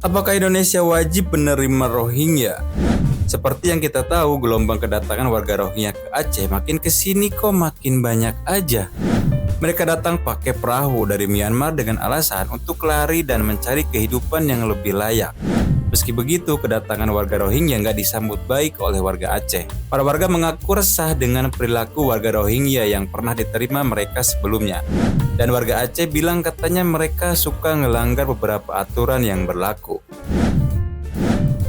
Apakah Indonesia wajib menerima Rohingya? Seperti yang kita tahu, gelombang kedatangan warga Rohingya ke Aceh makin kesini kok makin banyak aja. Mereka datang pakai perahu dari Myanmar dengan alasan untuk lari dan mencari kehidupan yang lebih layak. Meski begitu, kedatangan warga Rohingya nggak disambut baik oleh warga Aceh. Para warga mengaku resah dengan perilaku warga Rohingya yang pernah diterima mereka sebelumnya. Dan warga Aceh bilang katanya mereka suka ngelanggar beberapa aturan yang berlaku.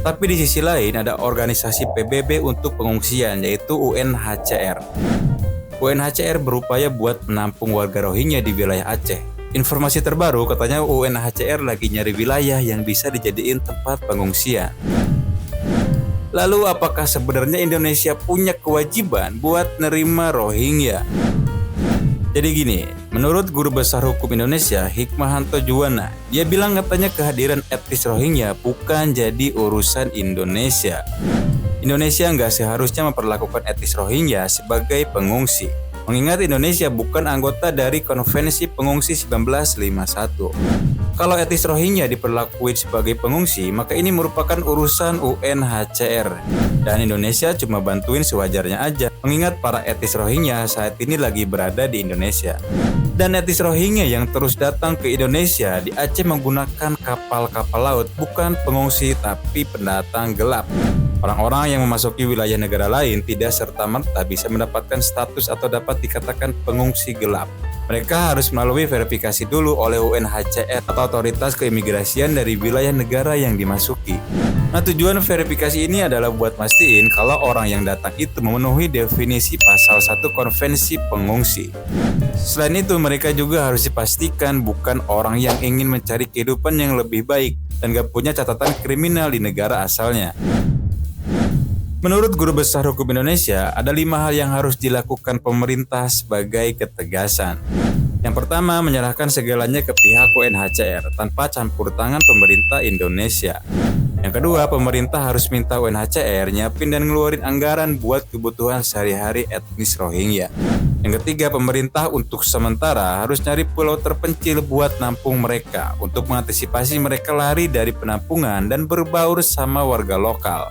Tapi di sisi lain ada organisasi PBB untuk pengungsian yaitu UNHCR. UNHCR berupaya buat menampung warga Rohingya di wilayah Aceh. Informasi terbaru katanya UNHCR lagi nyari wilayah yang bisa dijadiin tempat pengungsian. Lalu apakah sebenarnya Indonesia punya kewajiban buat nerima Rohingya? Jadi gini, menurut Guru Besar Hukum Indonesia, Hikmahanto Juwana, dia bilang katanya kehadiran etnis Rohingya bukan jadi urusan Indonesia. Indonesia nggak seharusnya memperlakukan etnis Rohingya sebagai pengungsi. Mengingat Indonesia bukan anggota dari Konvensi Pengungsi 1951. Kalau etnis Rohingya diperlakukan sebagai pengungsi, maka ini merupakan urusan UNHCR. Dan Indonesia cuma bantuin sewajarnya aja, mengingat para etnis Rohingya saat ini lagi berada di Indonesia. Dan etnis Rohingya yang terus datang ke Indonesia di Aceh menggunakan kapal-kapal laut, bukan pengungsi tapi pendatang gelap. Orang-orang yang memasuki wilayah negara lain tidak serta-merta bisa mendapatkan status atau dapat dikatakan pengungsi gelap. Mereka harus melalui verifikasi dulu oleh UNHCR atau otoritas keimigrasian dari wilayah negara yang dimasuki. Nah, tujuan verifikasi ini adalah buat mastiin kalau orang yang datang itu memenuhi definisi pasal 1 Konvensi Pengungsi. Selain itu, mereka juga harus dipastikan bukan orang yang ingin mencari kehidupan yang lebih baik dan gak punya catatan kriminal di negara asalnya. Menurut Guru Besar Hukum Indonesia, ada 5 hal yang harus dilakukan pemerintah sebagai ketegasan. Yang pertama, menyerahkan segalanya ke pihak UNHCR tanpa campur tangan pemerintah Indonesia. Yang kedua, pemerintah harus minta UNHCR nyiapin dan ngeluarin anggaran buat kebutuhan sehari-hari etnis Rohingya. Yang ketiga, pemerintah untuk sementara harus nyari pulau terpencil buat nampung mereka untuk mengantisipasi mereka lari dari penampungan dan berbaur sama warga lokal.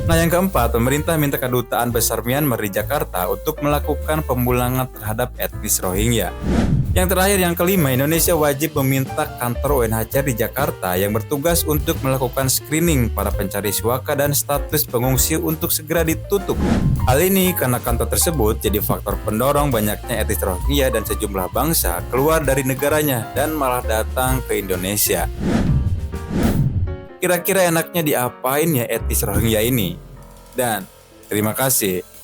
Nah, yang keempat, pemerintah minta Kedutaan Besar Myanmar di Jakarta untuk melakukan pemulangan terhadap etnis Rohingya. Yang terakhir, yang kelima, Indonesia wajib meminta kantor UNHCR di Jakarta yang bertugas untuk melakukan screening para pencari suaka dan status pengungsi untuk segera ditutup. Hal ini karena kantor tersebut jadi faktor pendorong banyaknya etnis Rohingya dan sejumlah bangsa keluar dari negaranya dan malah datang ke Indonesia. Kira-kira enaknya diapain ya etnis Rohingya ini? Dan terima kasih.